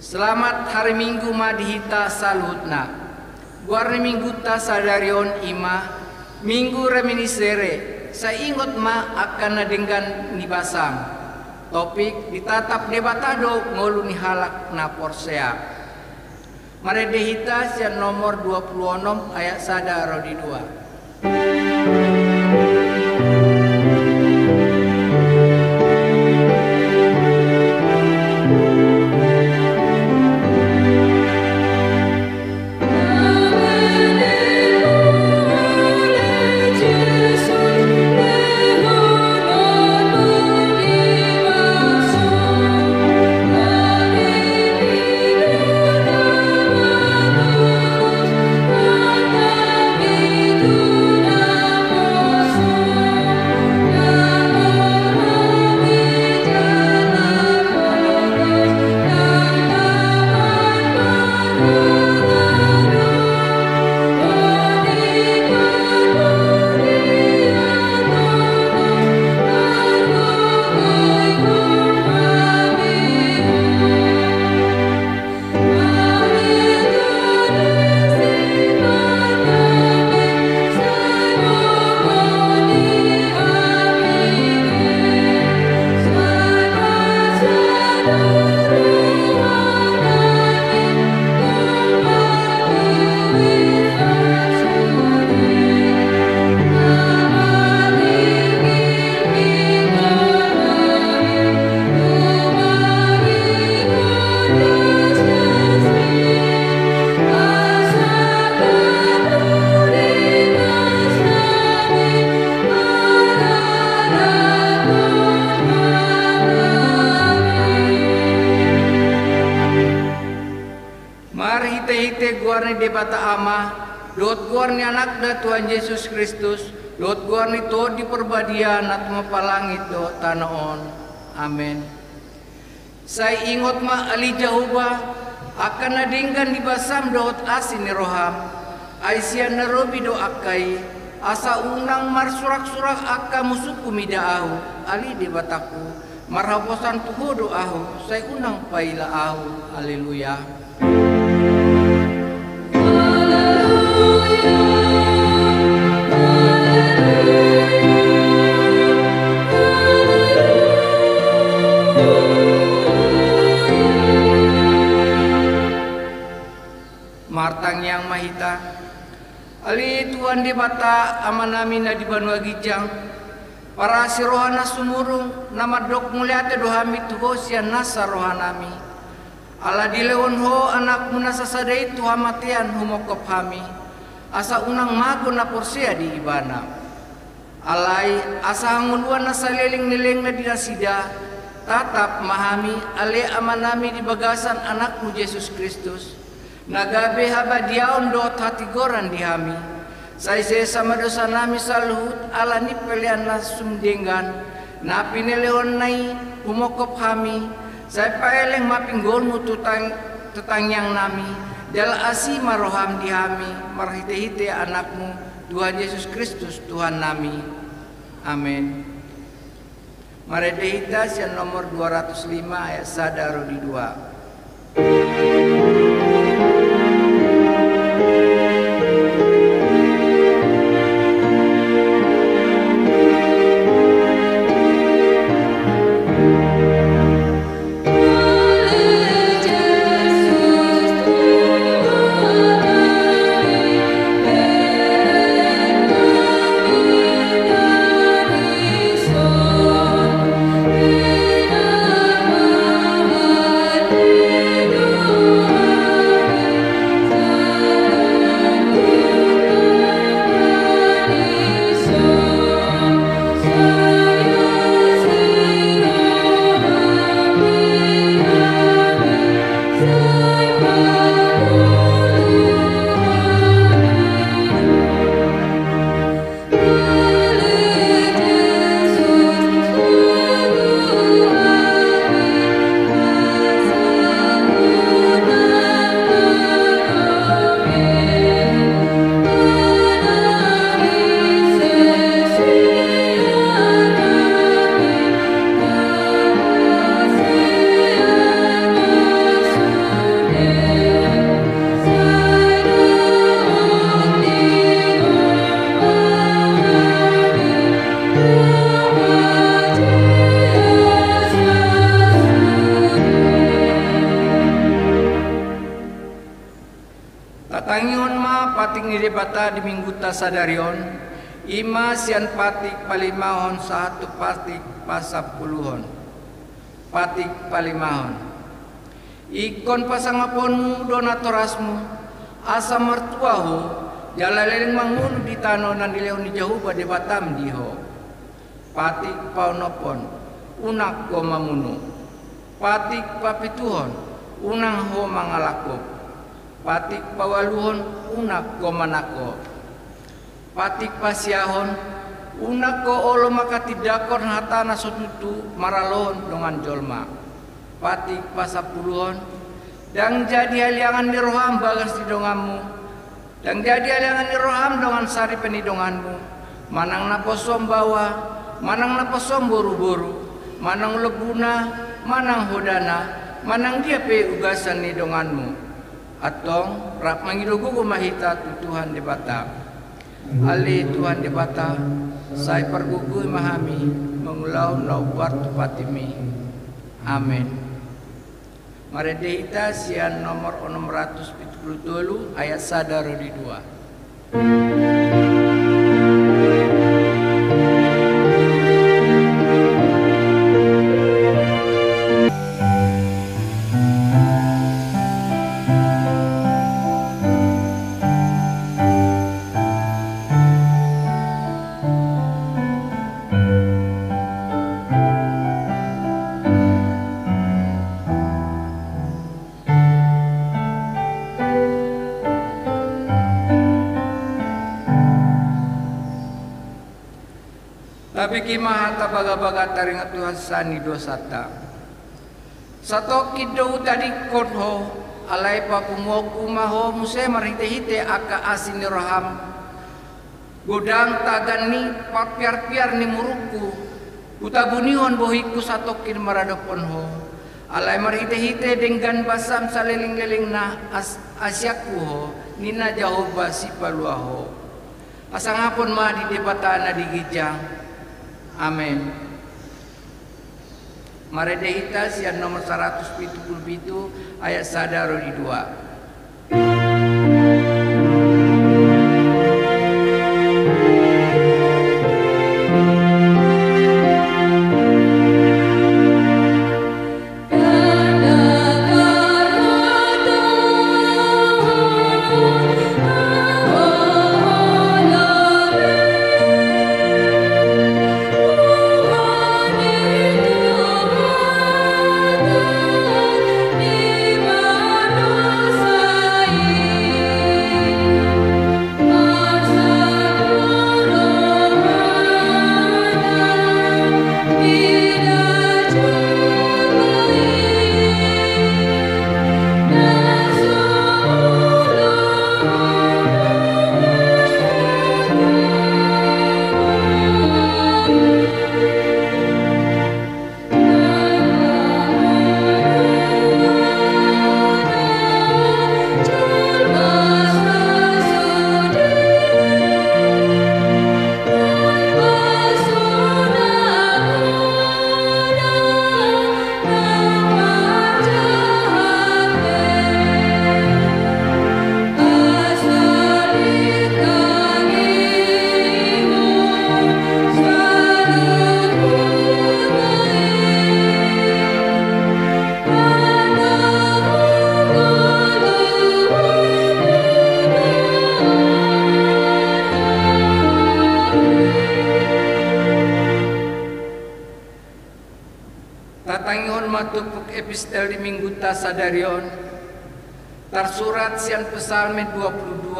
Selamat hari Minggu madihita salutna. Guarni minggu ta sadarion ima minggu reminiscere. Saya ingat ma akan nadenggan ni basam. Topik ditatap debatado ngolu ni halak na porsea. Mare dehita sian nomor 26 ayat sada rodi 2. Guarni debata ama, dot guarni anak da Tuhan Yesus Kristus, dot guarni to di perbadian at mapalangit do tanaon. Amen. Saya ingot ma ali Jehovah akan nadinggan di basam dot asin ni roham, ay siya narobi do akay, asa unang marsurak-surak akka musuku midaahu, ali debataku, marhaposan tuho do ahu, saya unang paila ahu. Haleluya. Martang yang mahita ali Tuhan di bata aman namin na di Banua Gijang para si rohana sumurung nama dok muliate dohami tuho siya nasa rohanami ala dilewon ho anak muna sasadai tuha matian humokop hami asa unang mago na porsia di ibana alai asa hanguluan na saliling-niling na dinasida tatap mahami ale aman nami di bagasan anakmu Yesus Kristus nagabe haba diaon dot hati goran dihami say sama dosa nami saluhut ala ni pelian na sumdenggan na pineleon nai humokop hami say paeleng mapinggolmu tutang yang nami dal asi maroham dihami marhite-hite anakmu Tuhan Yesus Kristus Tuhan nami. Amin. Mare dehita sian nomor 205 ayat sada rodi 2. Oh Tatangihon ma patik ni debata di minggu tasadarion, ima sian patik palimahon satu patik pasapuluhon. Patik palimahon. Ikon pasangaponmu donatorasmu, asa mertuaho, jalaleleng mangunu di tano nan dileo ni jahuba debatam diho. Patik paunopon, unak ko mamunu. Patik papituhon, unang ho mangalakop. Patik pawaluhon, unak ko manako. Patik pasiahon, unak ko olo makatidakon hatana sotutu maralon dengan jolma. Patik pasapuluhon, dan jadi aliangan di roham bagas di donganmu. Dan jadi aliangan di roham dengan sari penidonganmu. Manang naposom bawa, manang naposom boru-boru, manang lebuna, manang hodana, manang dia pe ugasan ni donganmu. Atong rap mangilugu kumahita Tuhan debata. Ali Tuhan debata, saya pergugui mahami, mengulau naubar tupatimi. Amin. Mari dehita sian nomor 677 ayat sadaro di 2. Tapi kimaha tabaga-baga taringat Tuhan sani dosata. Sato kido tadi kodho alai papumoku maho muse marite-hite aka asin roham. Godang tagan ni papiar-piar ni muruku. Utabunihon bohiku sato kin maradopon ho. Alai marite-hite dengan basam saleling-leling na asyaku ho. Nina jahoba si paluaho. Asangapon ma di debatana di gijang. Amin. Mari dehita sian nomor 177 ayat sadaro di 2. Tatangihon matupuk epistel di minggu tasadarion tersurat sian pesalme 22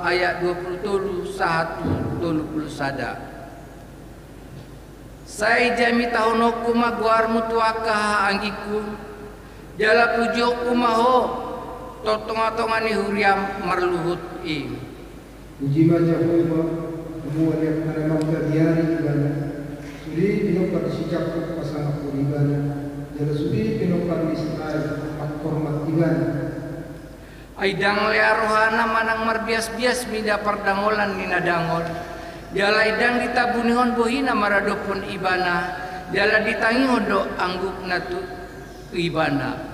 ayat 27 1 30 sada. Saya jami tahunoku maguar mutuaka anggiku jala pujoku maho totong-tongani huriam marluhut i. Puji baca Jehovah, semua yang menanam terdiari ibadah. Sudi pinokar sijak pasang aku ibadah. Jala sudi pinokar Israel empat hormat ibadah. Aidang lea rohana manang marbias-bias mida perdangolan nina dangol. Jala idang ditabunihon bohina maradopon ibana. Jala ditangihon do anggup natu ibana.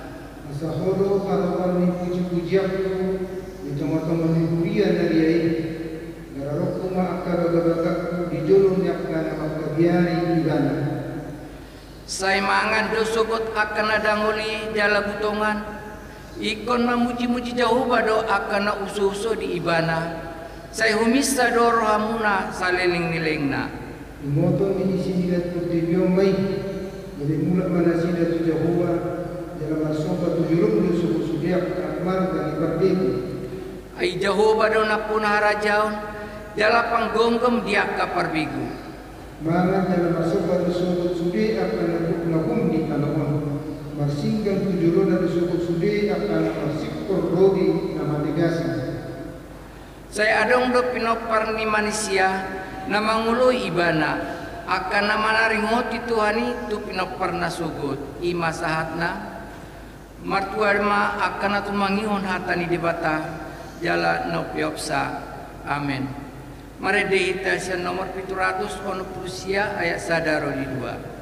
Masahodo karawan ni puji-pujianku di kecamatan Maliburia dari ai gararoko ma akabagabagaku di jolong yakna makabiari ibana. Saya mangan dosogot akan adangoli jala butongan. Ikon memuji-muji jauh bado akan usuh-usuh di ibana. Saya humisa do rohamuna saleling-nilingna. Imoto ini sinilat putih biomai. Jadi mulak manasida tu Jehovah dalam masofa tu jurung suku sudiak akmar dan ibardiku. Ai Jehovah do napuna harajaon jala panggonggom dia kaparbigu. Mangan dalam masofa tu suku sudi akan nakum di tanahon. Marsinggang tu jurung dan suku sudi akan marsikor rogi nama negasi. Saya adong do pinopar ni manusia namangului ibana. Akan nama naringoti Tuhan itu pinopar na sugut ima sahatna martuarma akan atu mangihon hatani debata jala nopiopsa. Amin. Mari deita sia nomor 700 ono Prusia ayat sadaro di 2.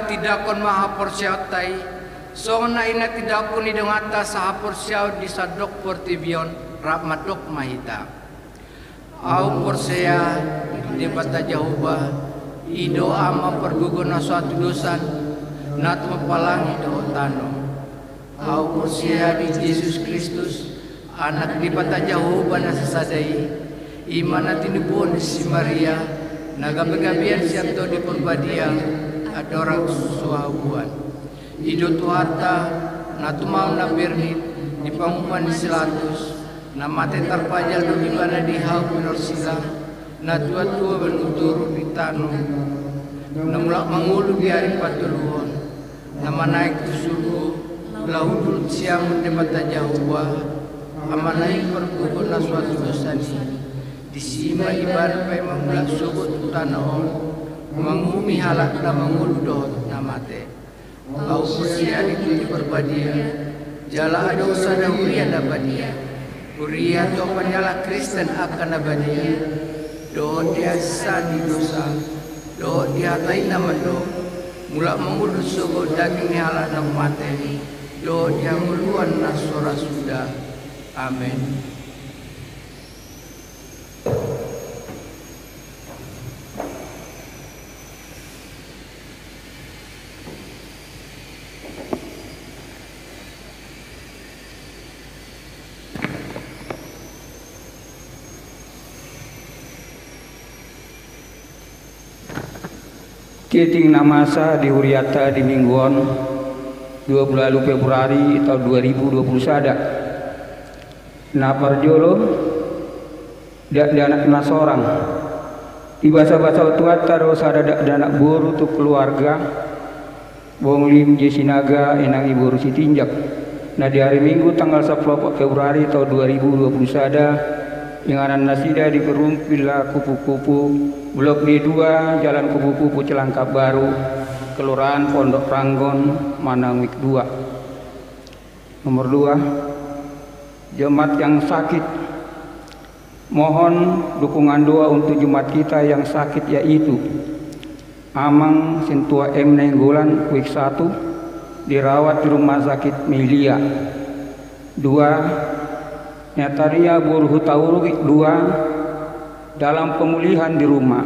Tidakon maha porsiautai sona ina tidakon ni dengata saha porsiau di sadok portibion rahmatok mahita au porsia di bata Jehovah ido ama pergugona suatu dosan nat mepalangi do tano au porsia di Yesus Kristus anak di bata Jehovah na sasadai imana tinubon si Maria nagabegabian siap to di perbadia adorang suahuan ido tuharta natumau na bernit di panguman di silatus na mate tarpajal do ibana di hau minor silang na tua-tua benuturu di tanong na mulak mangulu di hari patuluhon na manaik tu suku lahudul siamun di mata Jawa amanaik pergugon na suatu dosani disima ibadah pay mamulak sugut tanahon mangumi halak na manguludot na mate au kursia itu di perbadia jala adosa na huria na badia huria to panjala Kristen akan na badia do dia sadi dosa do dia tai na mando mula mangulud sugo daging ni halak na mate do dia muluan na sora sudah. Amin. Titing namasa di Huriata di mingguan 20 Februari tahun 2020 sada. Naparjolo dak anak nasorang. Di bahasa-bahasa tuata dosa ada anak buru tu keluarga. Bong lim Jesinaga enang ibu rusi tinjak. Nah di hari Minggu tanggal 10 Februari tahun 2020 sada inganan nasida di Perumpila kupu-kupu Blok D2 Jalan Kupu-Kupu Celangkap Baru Kelurahan Pondok Ranggon Manangwik 2. Nomor 2, jemaat yang sakit, mohon dukungan doa untuk jemaat kita yang sakit, yaitu Amang Sintua M Nenggolan Wik 1 dirawat di rumah sakit Melia. 2, Nataria Burhu Tauru Wik 2 dalam pemulihan di rumah.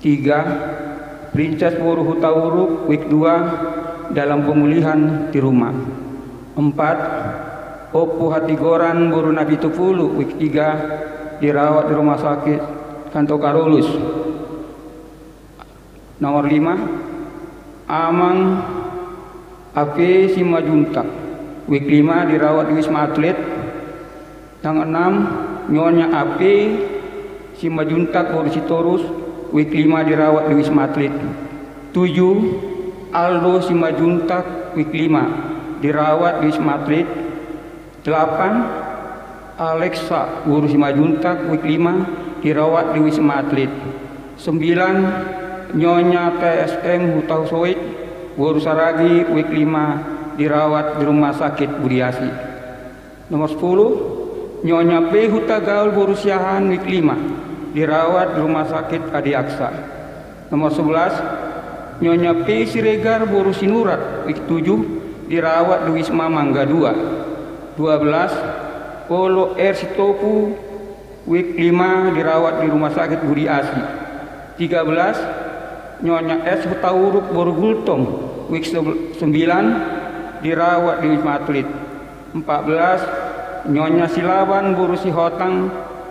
3, Princess Burhu Tauru Wik 2 dalam pemulihan di rumah. 4, Opu Hatigoran Buru Nabi Tupulu Wik 3 dirawat di rumah sakit Kanto Karolus. Nomor 5, Amang AP Simajuntak Wik 5 dirawat di Wisma Atlet. Yang 6, Nyonya AP Simajuntak Borsitorus Wik 5 dirawat di Wisma Atlet. 7, Aldo Simajuntak Wik 5 dirawat di Wisma Atlet. 8, Alexa Guru Simajuntak Wik 5 dirawat di Wisma Atlet. 9, Nyonya TSM Hutausoik Guru Saragi Wik 5 dirawat di Rumah Sakit Budiasi. Nomor 10, Nyonya P Hutagaul Guru Siahan Wik 5 dirawat di Rumah Sakit Adi Aksa. Nomor 11, Nyonya P Siregar Guru Sinurat Wik 7 dirawat di Wisma Mangga 2. 12, Polo R Sitopu Wik 5 dirawat di Rumah Sakit Budi Asi. 13, Nyonya S Hutauruk Boru Gultong Wik 9 dirawat di Wisma Atlet. 14, Nyonya Silaban Buru Sihotang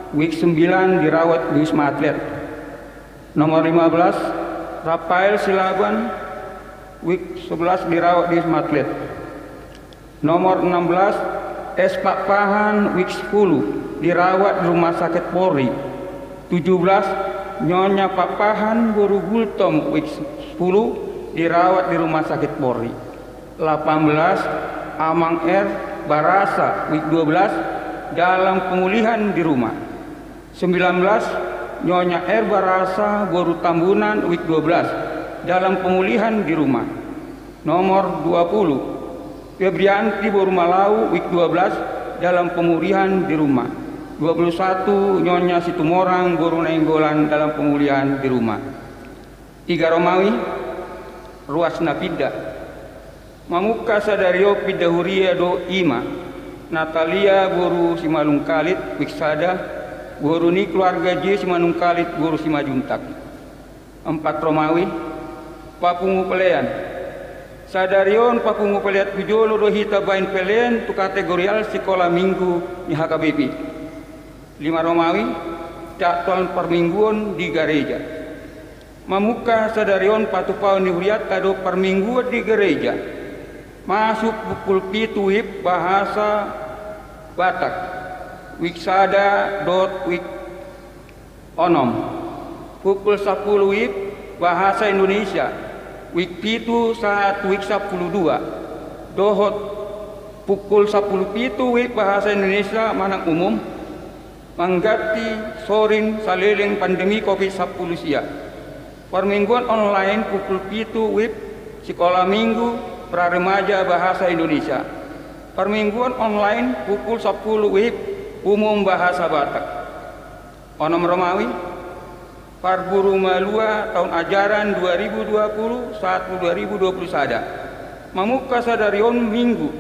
Wik 9 dirawat di Wisma Atlet. Nomor 15, Rafael Silaban Wik 11 dirawat di Wisma Atlet. Nomor 16, S Pak Pahan Wik 10 dirawat di Rumah Sakit Polri. 17, Nyonya Pak Pahan Buru Gultom Wik 10 dirawat di Rumah Sakit Polri. 18, Amang R Barasa Wik 12 dalam pemulihan di rumah. 19, Nyonya R Barasa Boru Tambunan Wik 12 dalam pemulihan di rumah. Nomor 20, Febrianti Boru Malau Wik 12 dalam pemulihan di rumah. 21, Nyonya Situmorang Boru Nainggolan dalam pemulihan di rumah. 3 Romawi, Ruas Napida Mamuka Sadario Pidahuria Do Ima Natalia Boru Simalung Kalit Wik Sada Boru ni keluarga J Simalung Kalit Boru Simajuntak. 4 Romawi, Papungu Pelean Sadarion Papungu Peleat Pijolo Rohita Bain Pelean tu kategorial sekolah minggu di HKBP. 5 Romawi, Jadwal permingguan di gereja. Mamuka Sadarion Patupaun di Huriat Tado permingguan di gereja. Masuk pukul 7 WIB bahasa Batak Wiksada dot wik onom. Pukul 10 WIB bahasa Indonesia Wik 7 saat Wik 12 Dohot pukul 10 WIB bahasa Indonesia Manang Umum Manggati Sorin Saleleng pandemi COVID-19 sia. Permingguan online pukul 7 WIB sekolah minggu Praremaja Bahasa Indonesia. Permingguan online pukul 10 WIB umum bahasa Batak. Onom Romawi, Parburu Malua tahun ajaran 2020-2021 Mamuka Sadarion Minggu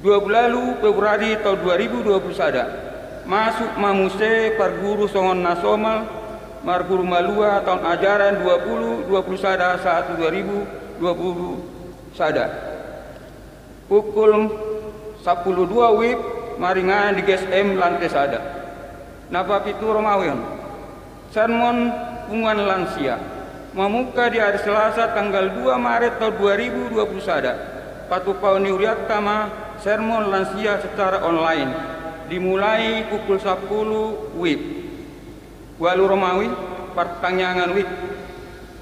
20 Februari tahun 2021 masuk Mamuse Parburu Songon Nasomal Marguru Malua tahun ajaran 2021 sada pukul 12 WIB maringan di GSM lantai sada. Napa pitu Romawion sermon pungan lansia memuka di hari Selasa tanggal 2 Maret tahun 2021. Patu pauni uriat tama sermon lansia secara online dimulai pukul 10 WIB. Walu Romawi pertanyaan WIB.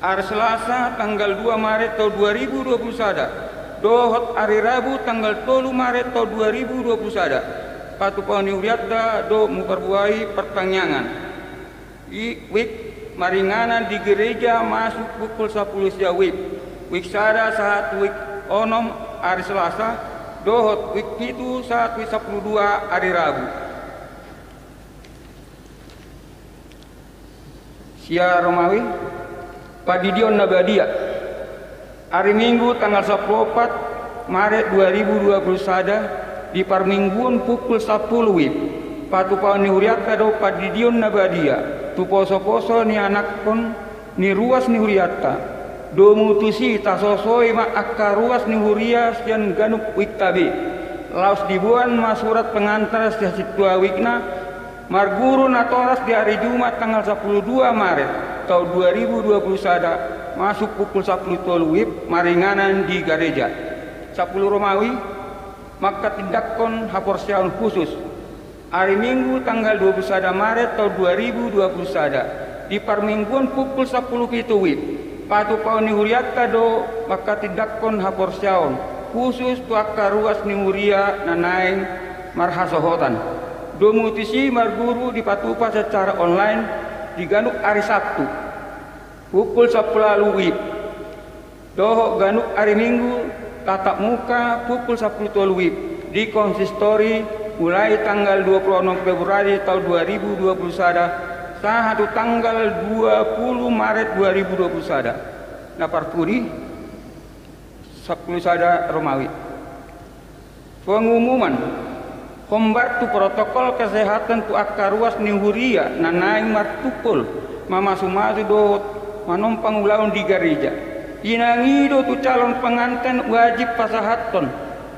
Hari Selasa tanggal 2 Maret tahun 2021. Dohot hari Rabu tanggal 3 Maret tahun 2021. Patu pauni uriat do memperbuai pertanyaan. WIB maringanan di gereja masuk pukul 10 siang WIB. WIB sada saat WIB onom hari Selasa, dohot WIB itu saat WIB 12 hari Rabu. Sia Romawi Padidion Nabadia hari Minggu tanggal 14 Maret 2021 di Parmingguan pukul 10 WIB. Patu pauni uriata do Padidion Nabadia tu poso-poso ni anak kon ni ruas ni huriata do mutusi tasosoi ma akka ruas ni huria sian ganuk wiktabi laos dibuan ma surat pengantar sia situa wikna marguru natoras di hari Jumat tanggal 12 Maret tahun 2021 masuk pukul 10 tolu wib maringanan di gereja 10 Romawi maka tindakkon haporsiaun khusus hari Minggu tanggal 21 Maret tahun 2021 di Parmingguan pukul 10 pitu WIB. Patu pauni huriata do maka tindakkon haporsiaon khusus tuaka ruas ni huria nanaing marhasohotan. Do mutisi marguru di patupa secara online di ganuk hari Sabtu pukul 10 WIB. Doho ganuk hari Minggu tatap muka pukul 10 WIB di konsistori mulai tanggal 26 Februari tahun 2021 sahatu tanggal 20 Maret 2021. Naparpudi 10 sada Romawi. Pengumuman pembantu protokol kesehatan tu akka ruas ni huria nanaing martukul mamasu-masu do manompang ulaun di gereja. Inangido tu calon pengantin wajib pasahaton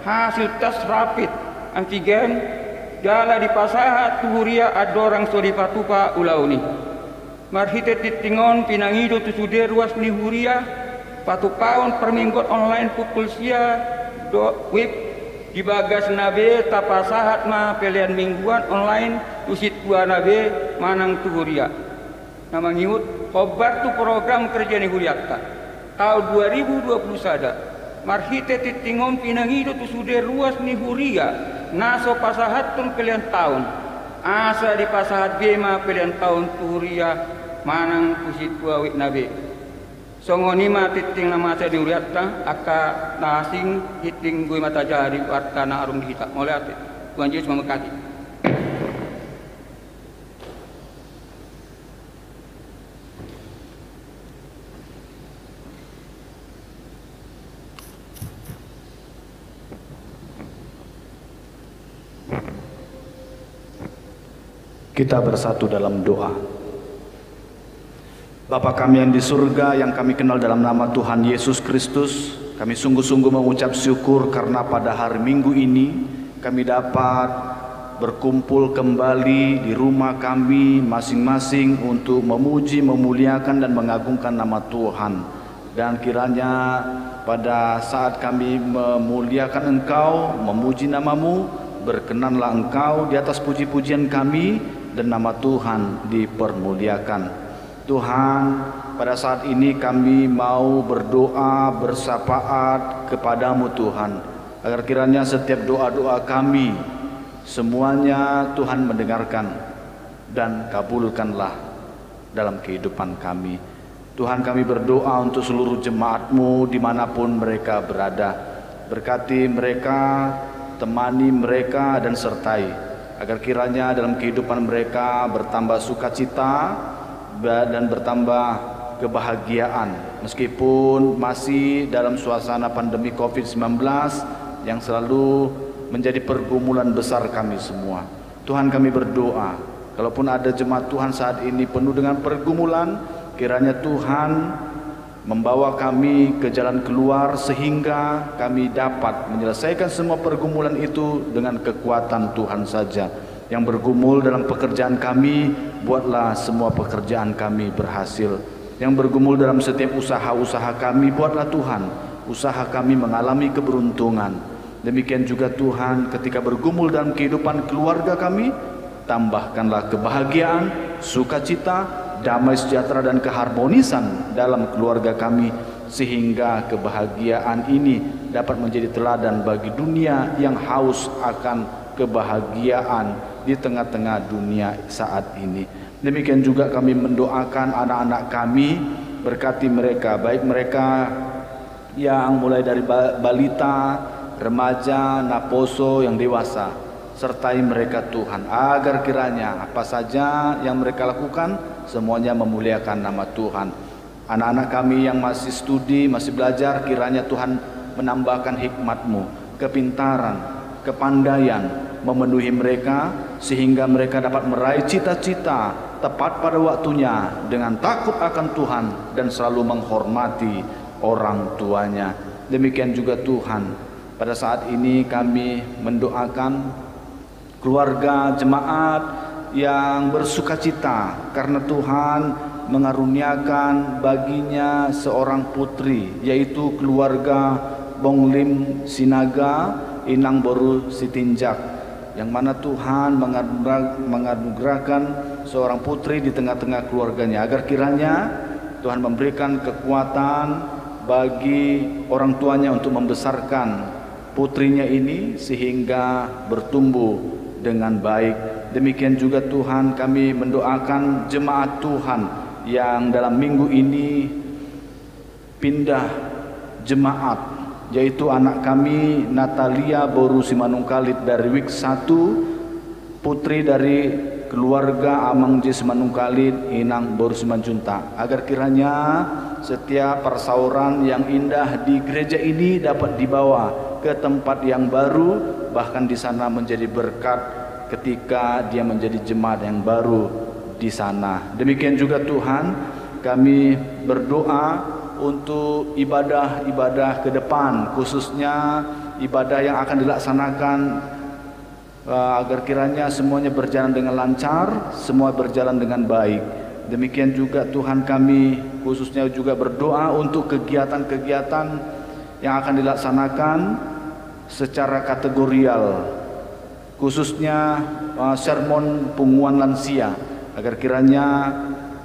hasil tes rapid antigen jala di pasahat tuhuria adorang solipatupa ulauni marhite titingon pinangido tu sude ruas ni huria patupaon perminggot online pukul sia do wib di bagas nabe tapasahat ma pelian mingguan online tu situa nabe manang tuhuria nama ngiut hobat tu program kerja ni huriata tahun 2021 marhite titingon pinangido tu sude ruas ni huria naso pasahatun pilihan tahun asa di pasahat bema pilihan tahun turia manang kusit wawik nabe songonima titing nama saya diuriatta aka nasing hiting gue mata jari wartana arum dihita mulai ati Tuhan Yesus memberkati. Kita bersatu dalam doa. Bapa kami yang di surga, yang kami kenal dalam nama Tuhan Yesus Kristus, kami sungguh-sungguh mengucap syukur karena pada hari Minggu ini kami dapat berkumpul kembali di rumah kami masing-masing untuk memuji, memuliakan dan mengagungkan nama Tuhan. Dan kiranya pada saat kami memuliakan Engkau, memuji namamu, berkenanlah Engkau di atas puji-pujian kami dan nama Tuhan dipermuliakan. Tuhan, pada saat ini kami mau berdoa bersafaat kepadamu Tuhan, agar kiranya setiap doa-doa kami semuanya Tuhan mendengarkan dan kabulkanlah dalam kehidupan kami. Tuhan, kami berdoa untuk seluruh jemaat-Mu dimanapun mereka berada. Berkati mereka, temani mereka dan sertai, agar kiranya dalam kehidupan mereka bertambah sukacita dan bertambah kebahagiaan meskipun masih dalam suasana pandemi COVID-19 yang selalu menjadi pergumulan besar kami semua. Tuhan, kami berdoa kalaupun ada jemaat Tuhan saat ini penuh dengan pergumulan, kiranya Tuhan membawa kami ke jalan keluar sehingga kami dapat menyelesaikan semua pergumulan itu dengan kekuatan Tuhan saja. Yang bergumul dalam pekerjaan kami, buatlah semua pekerjaan kami berhasil. yang bergumul dalam setiap usaha-usaha kami. Buatlah Tuhan usaha kami mengalami keberuntungan. Demikian juga Tuhan ketika bergumul dalam kehidupan keluarga kami, tambahkanlah kebahagiaan, sukacita, damai sejahtera dan keharmonisan dalam keluarga kami, sehingga kebahagiaan ini dapat menjadi teladan bagi dunia yang haus akan kebahagiaan di tengah-tengah dunia saat ini. Demikian juga kami mendoakan anak-anak kami, berkati mereka, baik mereka yang mulai dari balita, remaja, naposo, yang dewasa. Sertai mereka Tuhan, agar kiranya apa saja yang mereka lakukan semuanya memuliakan nama Tuhan. Anak-anak kami yang masih studi, masih belajar, kiranya Tuhan menambahkan hikmat-Mu, kepintaran, kepandaian, memenuhi mereka sehingga mereka dapat meraih cita-cita tepat pada waktunya dengan takut akan Tuhan dan selalu menghormati orang tuanya. Demikian juga Tuhan, pada saat ini kami mendoakan keluarga jemaat yang bersukacita karena Tuhan mengaruniakan baginya seorang putri, yaitu keluarga Bonglim Sinaga Inang Boru Sitinjak, yang mana Tuhan menganugerahkan seorang putri di tengah-tengah keluarganya, agar kiranya Tuhan memberikan kekuatan bagi orang tuanya untuk membesarkan putrinya ini sehingga bertumbuh dengan baik. Demikian juga Tuhan, kami mendoakan jemaat Tuhan yang dalam minggu ini pindah jemaat, yaitu anak kami Natalia Boru Simanungkalit dari Wik 1, putri dari keluarga Amang J Simanungkalit Inang Boru Simanjunta, agar kiranya setiap persauran yang indah di gereja ini dapat dibawa ke tempat yang baru, bahkan di sana menjadi berkat ketika dia menjadi jemaat yang baru di sana. Demikian juga Tuhan, kami berdoa untuk ibadah-ibadah ke depan, khususnya ibadah yang akan dilaksanakan, agar kiranya semuanya berjalan dengan lancar, semua berjalan dengan baik. Demikian juga Tuhan, kami khususnya juga berdoa untuk kegiatan-kegiatan yang akan dilaksanakan secara kategorial, khususnya sermon punguan lansia, agar kiranya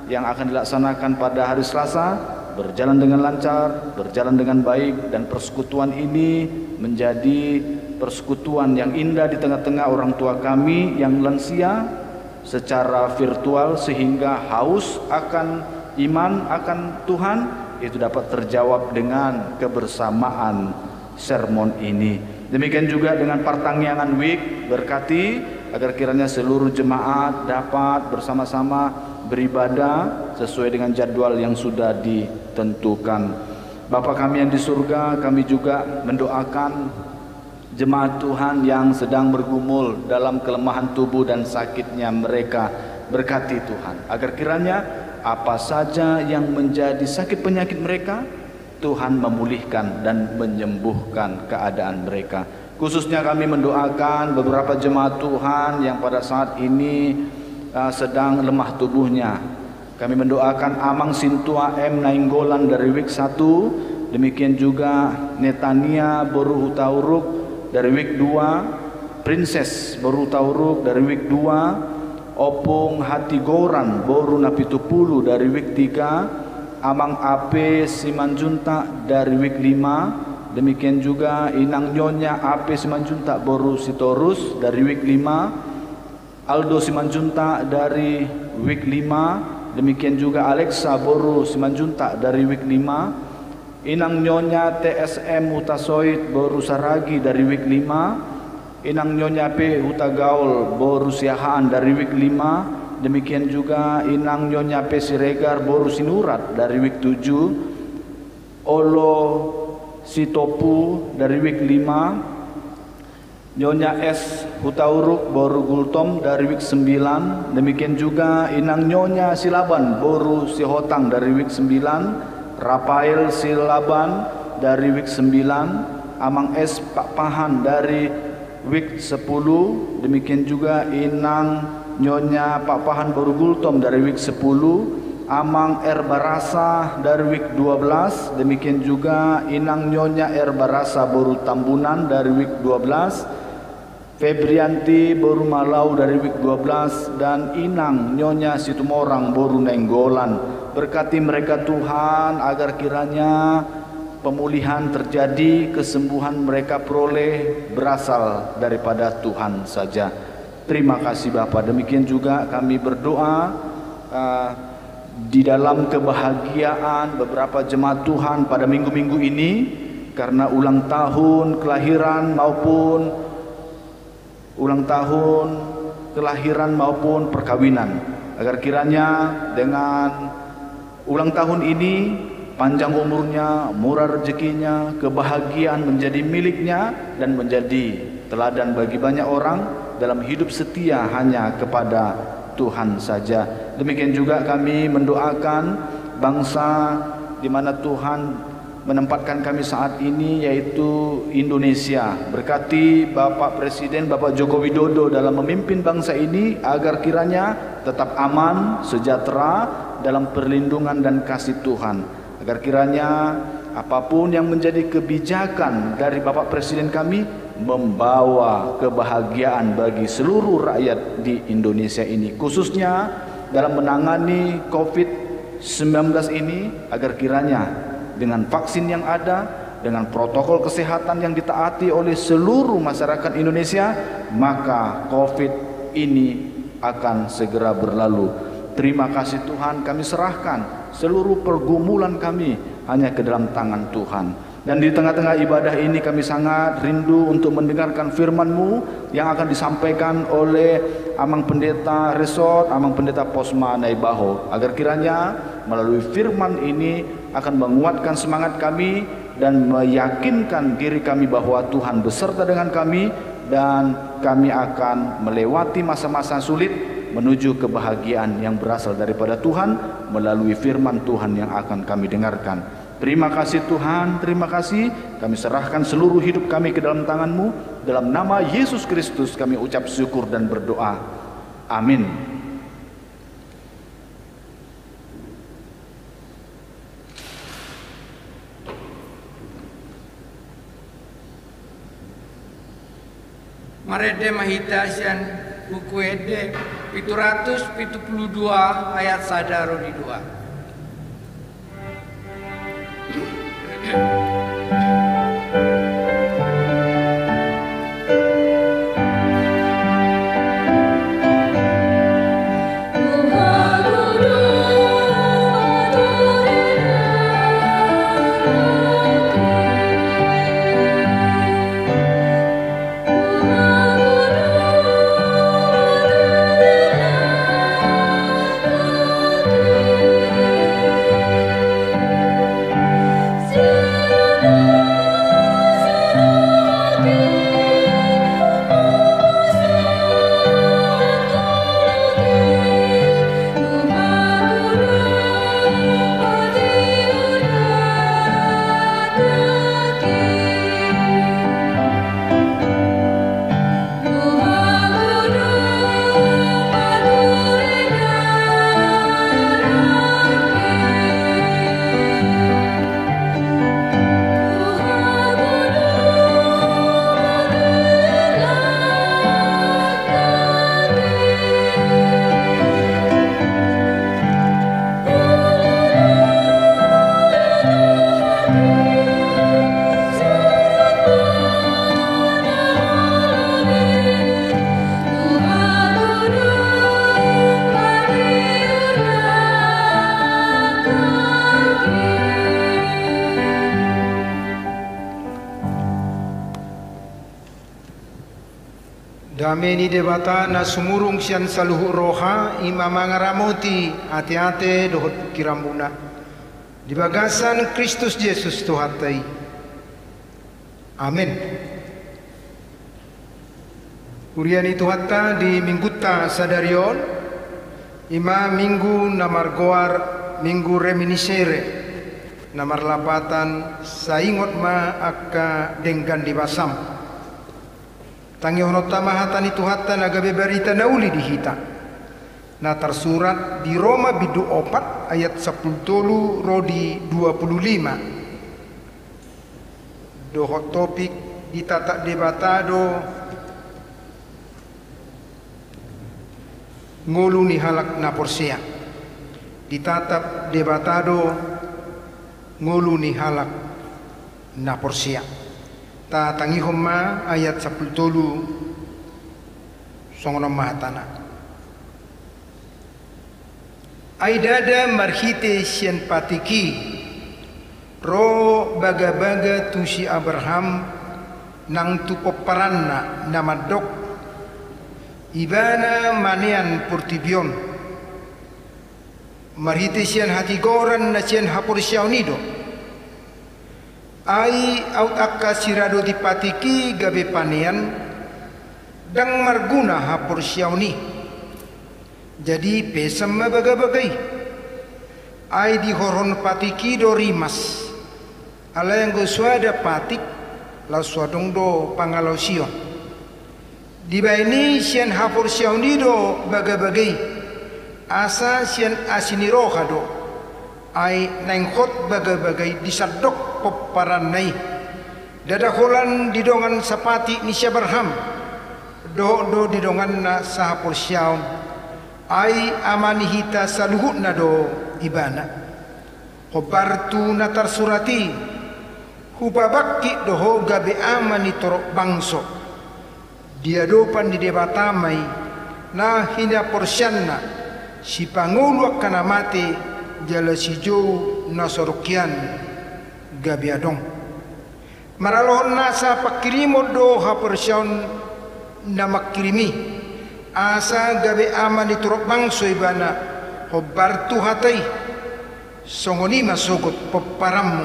yang akan dilaksanakan pada hari Selasa berjalan dengan lancar, berjalan dengan baik, dan persekutuan ini menjadi persekutuan yang indah di tengah-tengah orang tua kami yang lansia secara virtual, sehingga haus akan iman akan Tuhan itu dapat terjawab dengan kebersamaan sermon ini. Demikian juga dengan Partangyangan Week, berkati agar kiranya seluruh jemaat dapat bersama-sama beribadah sesuai dengan jadwal yang sudah ditentukan. Bapa kami yang di surga, kami juga mendoakan jemaat Tuhan yang sedang bergumul dalam kelemahan tubuh dan sakitnya mereka. Berkati Tuhan, agar kiranya apa saja yang menjadi sakit penyakit mereka, Tuhan memulihkan dan menyembuhkan keadaan mereka. Khususnya kami mendoakan beberapa jemaat Tuhan yang pada saat ini sedang lemah tubuhnya. Kami mendoakan Amang Sintua M Nainggolan dari Wik 1, demikian juga Netania Boru Hutauruk dari Wik 2, Princess Boru Hutauruk dari Wik 2, Opung Hatigoran Boru Napitupulu dari Wik 3, Amang AP Simanjunta dari Wik 5, demikian juga Inang Nyonya AP Simanjunta Boru Sitorus dari Wik 5, Aldo Simanjunta dari Wik 5, demikian juga Alexa Boru Simanjunta dari Wik 5, Inang Nyonya TSM Hutasoit Boru Saragi dari Wik 5, Inang Nyonya P Hutagaul Boru Siahaan dari Wik 5, demikian juga Inang Nyonya P Siregar Boru Sinurat dari Wik 7, Olo Sitopu dari Wik 5, Nyonya S Hutauruk Boru Gultom dari Wik 9, demikian juga Inang Nyonya Silaban Boru Sihotang dari Wik 9, Rafael Silaban dari Wik 9, Amang S Pak Pahan dari Wik 10, demikian juga Inang Nyonya Pak Pahan Boru Gultom dari Wik 10, Amang R. Barasa dari WIK 12, demikian juga Inang Nyonya R. Barasa Boru Tambunan dari WIK 12, Febrianti Boru Malau dari WIK 12, dan Inang Nyonya Situmorang Boru Nenggolan. Berkati mereka Tuhan agar kiranya pemulihan terjadi, kesembuhan mereka peroleh berasal daripada Tuhan saja. Terima kasih Bapak. Demikian juga kami berdoa di dalam kebahagiaan beberapa jemaat Tuhan pada minggu-minggu ini karena ulang tahun kelahiran maupun perkawinan, agar kiranya dengan ulang tahun ini panjang umurnya, murah rezekinya, kebahagiaan menjadi miliknya dan menjadi teladan bagi banyak orang dalam hidup setia hanya kepada Tuhan saja. Demikian juga kami mendoakan bangsa di mana Tuhan menempatkan kami saat ini, yaitu Indonesia. Berkati Bapak Presiden Bapak Joko Widodo dalam memimpin bangsa ini agar kiranya tetap aman, sejahtera dalam perlindungan dan kasih Tuhan. Agar kiranya apapun yang menjadi kebijakan dari Bapak Presiden kami membawa kebahagiaan bagi seluruh rakyat di Indonesia ini, khususnya dalam menangani COVID-19 ini, agar kiranya dengan vaksin yang ada, dengan protokol kesehatan yang ditaati oleh seluruh masyarakat Indonesia, maka COVID ini akan segera berlalu. Terima kasih Tuhan, kami serahkan seluruh pergumulan kami hanya ke dalam tangan Tuhan. Dan di tengah-tengah ibadah ini kami sangat rindu untuk mendengarkan firman-Mu yang akan disampaikan oleh Amang Pendeta Resort, Amang Pendeta Posma Naibaho, agar kiranya melalui firman ini akan menguatkan semangat kami dan meyakinkan diri kami bahwa Tuhan beserta dengan kami dan kami akan melewati masa-masa sulit menuju kebahagiaan yang berasal daripada Tuhan melalui firman Tuhan yang akan kami dengarkan. Terima kasih Tuhan, terima kasih. Kami serahkan seluruh hidup kami ke dalam tangan-Mu. Dalam nama Yesus Kristus kami ucap syukur dan berdoa. Amin. Marede mahitasian buku ede 772 ayat sadaro di 2. Dameni debata na sumurung sian saluhu roha ima mangaramoti hati-hati dohot kirambuna di bagasan Kristus Yesus Tuhatai. Amin. Uriani Tuhatta di mingguta sadarion ima minggu namar goar minggu reminiscere namar lapatan saingot ma akka denggan di basam. Tangi honota mahatani Tuhatta naga beberita nauli dihita. na tersurat di Roma bidu 4 ayat 10 rodi 25. Dohot topik ditata debatado ngulu ni halak na Porsia. Ditatap debatado ngulu ni halak na Porsia. Ta tangihom ma ayat 10 songono mahatana. Aidada marhite sian patiki ro baga-baga tusi Abraham nang tupoparanna namadok ibana manean purtibion marhite sian hati goran na sian hapur siaunido ai aut akka sirado dipatiki gabe panean dang marguna hapur siauni. Jadi pesam baga-bagai ai di horon patiki do rimas ala yang go suada patik la suadong do pangalau sion di baini sian hapur siauni do baga-bagai asa sian asiniro do ai nengkot baga-bagai disadok peparan nai dadaholan didongan sapati ni Abraham do didongan na sahapur siaun ai amani hita saluhut na do ibana hobartu na tersurati hubabaki doho gabe amani torok bangso dia dopan di debatamai na hina porsianna si pangulu kana mate jala si jou na sorokian gabe adong maralohon nasa pakirimo do ha porsian na makirimi asa gabe aman diturok bangso ibana hobartu hatai songoni masogot peparammu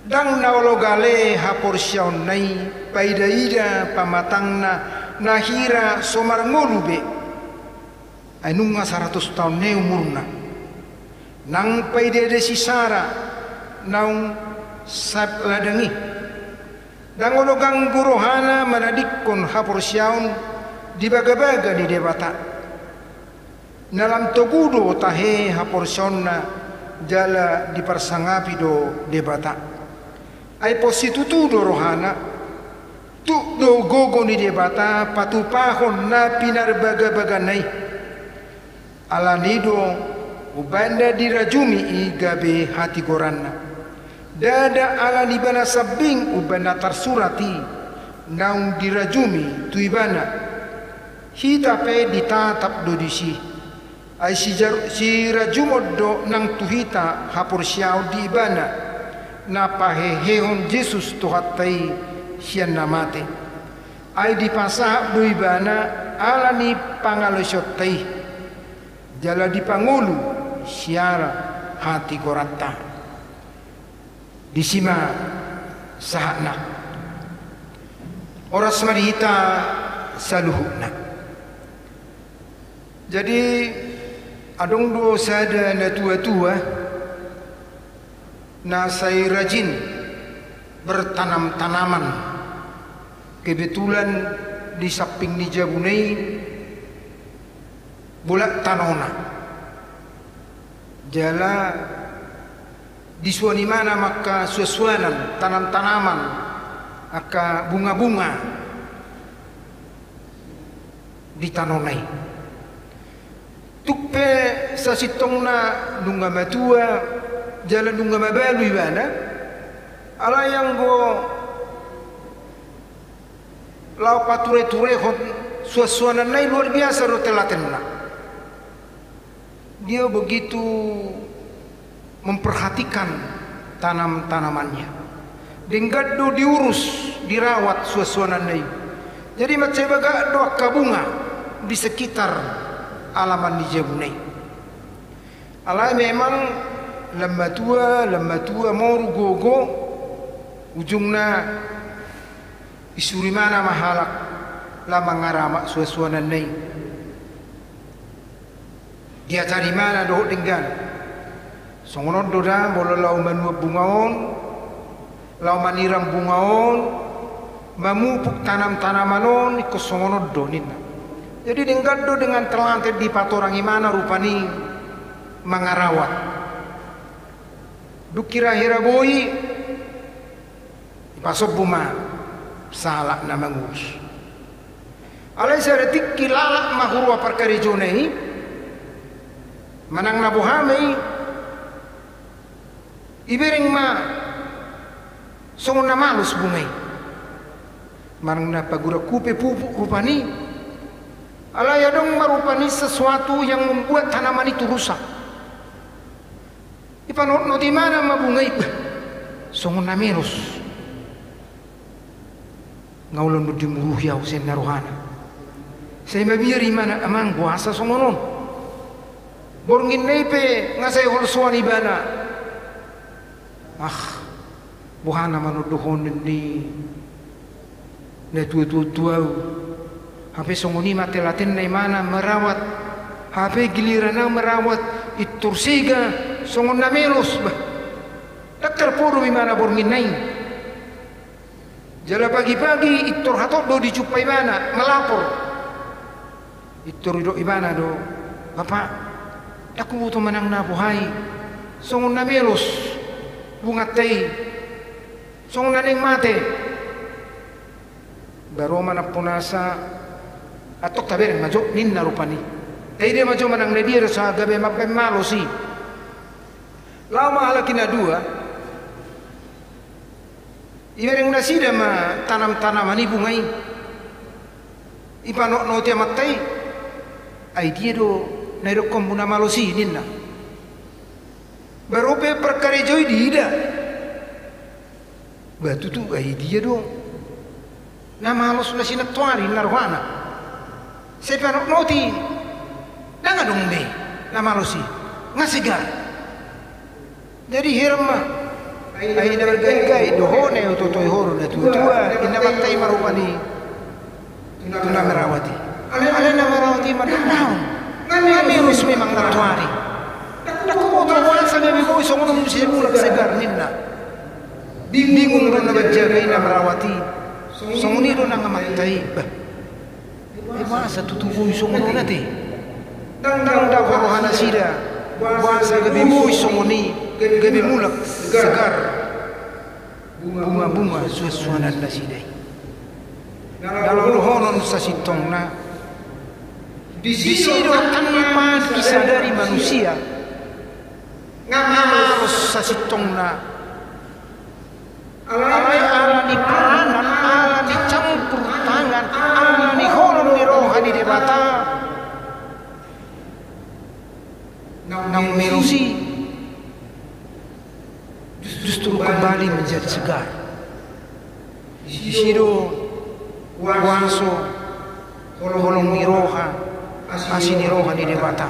dang naolo gale hapor siaun nai paidaida pamatangna nahira somar ngolube ainunga 100 tahun ne umurna nang paidede sisara naung sab ladangi dang ologang gurohana manadikon hapor siaun di baga-baga di debata nalam togudo tahe haporsonna jala dipersangapi do debata ai positutu do rohana tu do gogo di debata patupahon na pinar baga-baga nai alanido ubanda dirajumi igabe hati goranna dada alani bana sabing ubanda tersurati naung dirajumi tuibana hita pe ditatap do disi ai si rajumod do nang tuhita hapur siau di ibana na pahehehon Jesus tuhatai sian namate ai dipasahap do ibana alani pangalosotai jala dipangulu siara hati korata disima sahana oras marita saluhuna. Jadi adong do sada na tua-tua na saya rajin bertanam-tanaman kebetulan di samping ni Jabunei bolak tanona jala di suani mana maka suasuanan tanam-tanaman aka bunga-bunga di tanonai tukpe sa sitong na nunga matua jalan nunga mabalu ibana ala yang go lau pature-ture hot suasuanan nai luar biasa rotelaten na dia begitu memperhatikan tanam-tanamannya denggado diurus dirawat suasuanan nai jadi macam baga doa kabunga di sekitar alaman di Jabunei. Alai memang lemah tua moru gogo ujungna isuri mana mahalak lama ngarama suasuanan nai. Dia cari mana doh tinggal. Songonon doda bolo lau manua bungaon, lau maniram bungaon, mamupuk tanam-tanamanon ikut songonon do nina. Jadi denggado dengan terlantar di patorang imana rupani mangarawat. Dukira hira boy pasok buma salah na mangus. Alay sa retik kilala mahurwa parkarijone manang nabuhamay ibering ma songon na malus bungay manang napagura kupe pupuk rupani alay adong marupani sesuatu yang membuat tanaman itu rusak. Ipanot di mana mabungay songon na meros ngaulan mo dimuruhyaw sin naruhana saya mabiri mana amang buasa songonon borngin neipe ngasay holsuan ibana buhana manuduhon ni tua hape songoni matelatin na imana merawat hape giliran na merawat itursiga songon na melos daktar puro imana borngin nai jala pagi-pagi itur hatot do dicupai mana melapor itur do ibana do bapak aku butuh menang na buhay songon na melos bungat tay songon na ning mate baru mana punasa atok tabereng majo ninna rupani tay dia majo menang nedir sa gabe mape malo si lama ala kina dua ibereng nasida ma tanam-tanaman ibu ngai ipanok no tiamat tay ay dia do nairo kombuna malosi ninna barope perkara joy dida batu tu ay dia do na malos na sinatwari narwana se panok noti danga dong be na malosi ngasigar jadi hirma ay na bergay dohone utotoy horo na tutua inamatay marupani tuna merawati ala na merawati madanaw kami harus memang natuari naku otowan sa gabi ko isong nung simulag segar ninna bingung ron na badjagay na merawati songoniro na ngamatay ay masa tutubo isong nung nati dang dawarohan na sida buwasa gabi mo isongoni gabi mulak segar bunga-bunga suasuanan na siday dalam dohonon sa sitong na disido tanpa disadari manusia ngalos sa sitong na alay ni peranan ala ni campur tangan ala ni holong ni rohani debata nang merusi justru kembali menjadi segar disido waso holong ni roha asini roha ni debata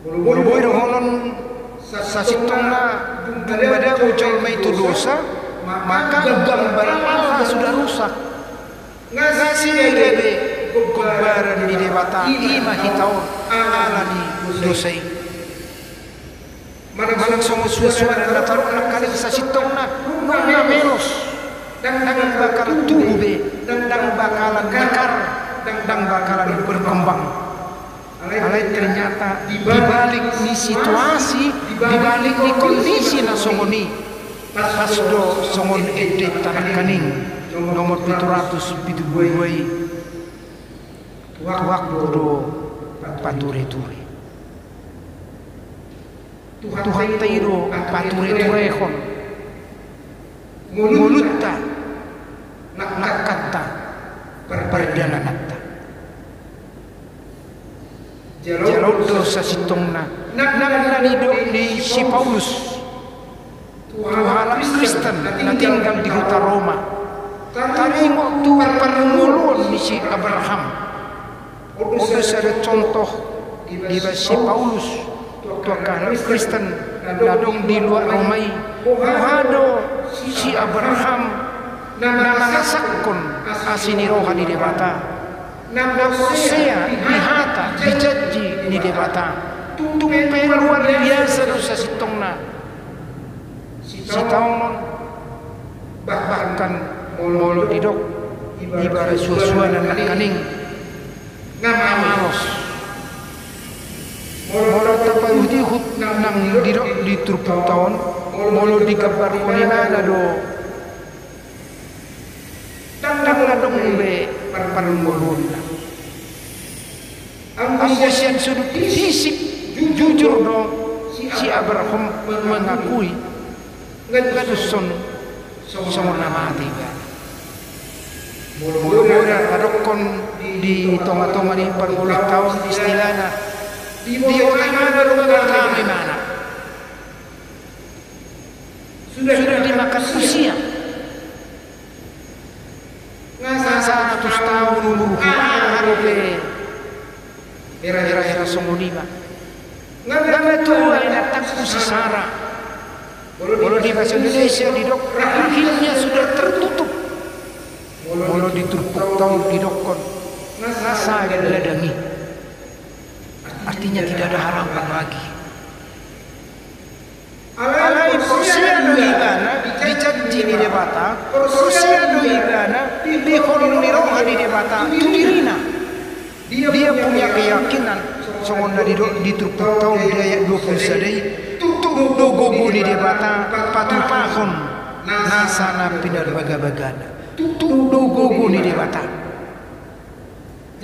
bulu-bulu holon sasitong na dumbada ucol may itu dosa maka gambar Allah sudah rusak ngasi rebe kubaran ni debata ima hitaw ala ni dosay manang songo suara na taruh na kaling sasitong na melos dang bakal tube dang bakalan mekar dang bakalan berkembang alay ternyata dibalik ni situasi dibalik ni kondisi na songoni pasdo songon edit tanang kaning nomor 772 waktu do pature-ture Tuhan tairo pature-turehon mulutta nakata perjalananta Jarodo sa sitong na nananidok ni si Paulus Tuhan Kristen na tinggal di kota Roma taringo tu permulun ni si Abraham odo sa contoh di si Paulus tuakan Kristen na dong di luar Romai Tuhado si Abraham na mangasakon asini rohani debata na Hosea dihata dijanji ni debata tumpe luar biasa dosa sitong na si taon bahkan molo didok ibarat suasuana na kaning ngamalos molo tapaludihut nang dirok di turpuk taon molo dikabar konimana do tang ladong be parmulun ang siyan sudut fisik jujur do si Abraham mengakui ngaduson semua mati kan mula-mula kadokon di tonga-tonga ni 40 tahun istilahnya di orang mana kami mana sudah dimakan usia ngasa 100 tahun umur harope era songolima ngana tua datang usi sara kalau di bahasa Indonesia di dok rahimnya sudah tertutup molo diturpuk tahun didokon ngasa diladangi artinya tidak ada harapan lagi alai porsia do igana dijanji di debata porsia do igana di kolon niroha di debata itu dirina dia punya keyakinan songon di turpuk tahun di ayat 20 sadai tuh dogogo di debata patupahon nasana pinar baga-bagana tudugogo ni debata.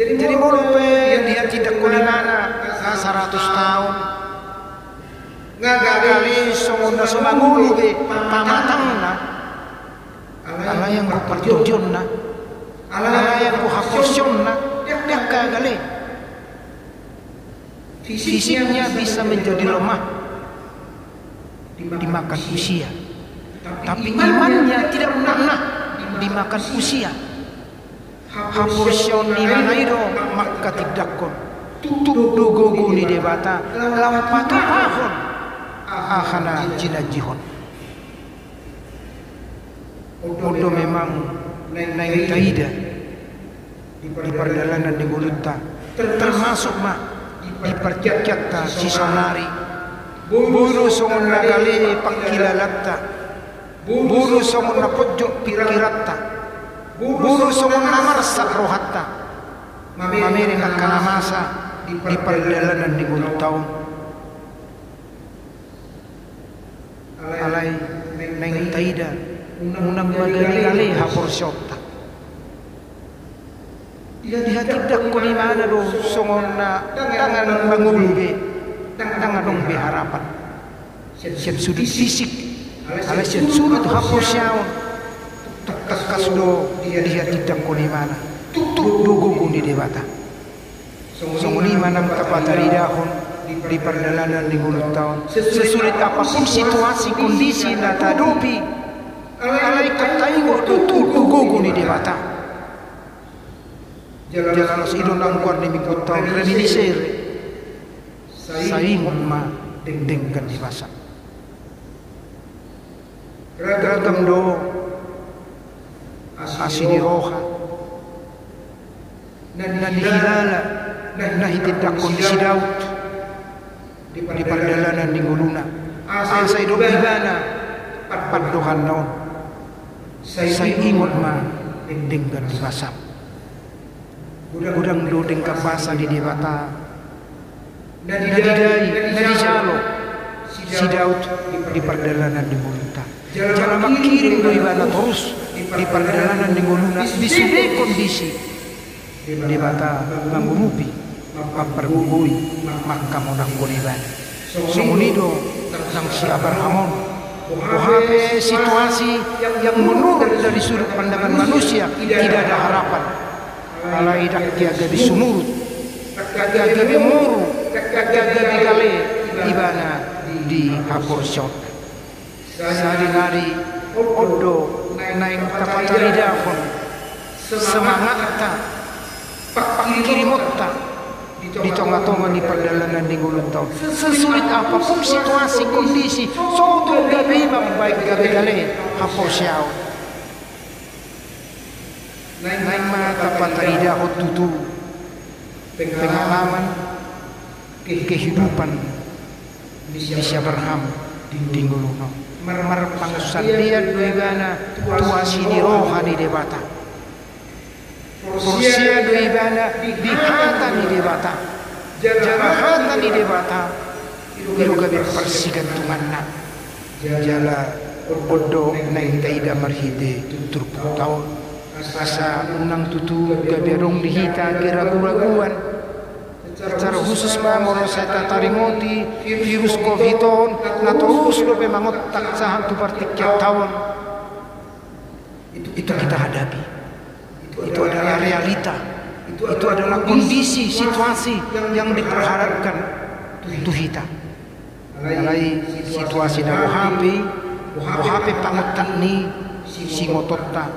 Jadi molope dia tidak kulimana 100 tahun. Ngagali songona sumangulu be pamatangna. Ala yang berpertujuanna. Ala yang buhakosyonna. Dia kagali. Fisiknya bisa menjadi lemah dimakan usia. Tapi imannya tidak pernah dimakan usia. Haporsion ni mana itu maka tidakon tutup dogogo ni debata lawan patupahon ahana jinajihon odo memang naik taida di perjalanan di Guluta termasuk di percakta sisonari buru songon nagali pakilalatta buru songon na pojok pikiratta buru songon na marsak rohatta mamere nakalamasa di perjalanan di bulan tahun alai neng taida unang magali hapor syota dia tidak kulimana do songon na tangan manguluge tangan dong harapan siap sudut fisik alasan surut hapus yaun tekas do dia tidak koni mana tutup dogogo di debata songoni mana kapatari dahon di perjalanan di bulan tahun sesulit apapun situasi kondisi natadopi alai kataingo tutup dogogo di debata jalan idon angkuar di minggu tahun reminisir saingon ma dengkan di masa Ragam do asini roha dan dihilala nah tidak kondisi Daud di perjalanan di Guluna asai do ibana padohan naon saya ingon ma dengkan di basam gudang do dengkan basa di debata nadi jalo si Daud di perjalanan di Guluna jalan makirim do ibana terus di perjalanan di Guluna di sudah kondisi di bata mangurupi mempergugui maka modang ibana semunido nang si Abrahamon Bohape situasi yang menurut dari sudut pandangan manusia tidak ada harapan alai dak tiaga disunurut tiaga dimuru tiaga digale ibana di hapor syot sehari-hari odo naik kapatari dahon semangatta pakirimotta di tonga-tonga di perjalanan di Gulun tahun sesulit apapun situasi kondisi soto gabi baik gabi gale hapor syau naik mata kapatari dahon tutu pengalaman kehidupan di Abraham di Gulun mar pangsandian doibana tuasi di roha di debata Porsia do ibana dihata ni debata. Jarahata ni debata. Iru gabi persigan tumanna. Jala odo nang taida marhide turpuk tahun. Asa unang tutu gabi rong dihita keragu-raguan. Secara khusus mono saya taringoti virus COVID-on na terus lo memangotak saham tu partikel tahun. Itu kita hadapi. Itu adalah realita. Itu adalah kondisi, situasi yang diperharapkan untuk kita. Alai situasi na HP pangotak ni si ngototta,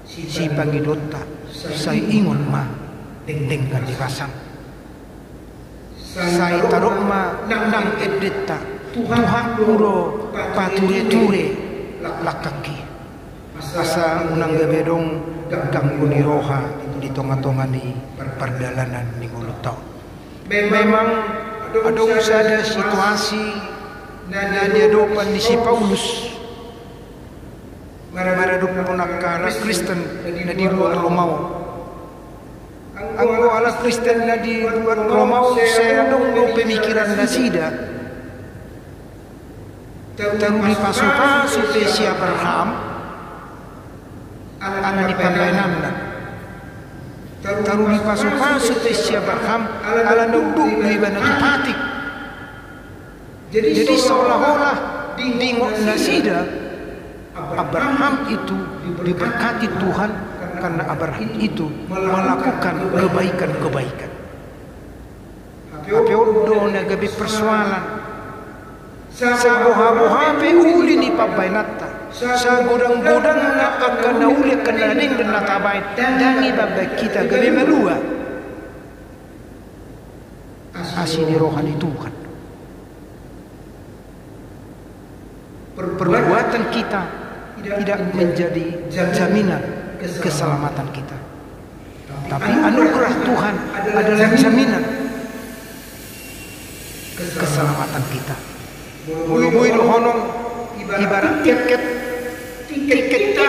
si pangidotta, saya ingon ma dengkan dipasang. Saya taruh ma nang edeta, Tuhan puro pature-ture lakaki. Asa unang gabedong ganggu ni roha di tonga-tonga ni perdalanan ni ngulutaw. Memang ada usada situasi na diadopan ni si Paulus maradop punakala Kristen na di luar Romaw. Ang ala Kristen na di luar Romaw saya dong pemikiran na sida taruli pasu-pasu te si Abraham ana ni panlainanda taruli pasu-pasu te si Abraham ala nuduk ni ibana tupatik. Jadi seolah-olah dingok nasida Abraham itu diberkati Tuhan karena Abraham itu melakukan kebaikan-kebaikan. Tapi odo nagabi persoalan sa boha-boha pe uli ni pabainata sa godang-godang na akan na uli kana ding dan natabay dangi babay kita gabi melua asini rohani Tuhan. Perbuatan kita tidak menjadi jaminan keselamatan kita, tapi anugerah Tuhan adalah jaminan keselamatan kita. Bui honong ibarat tiket kita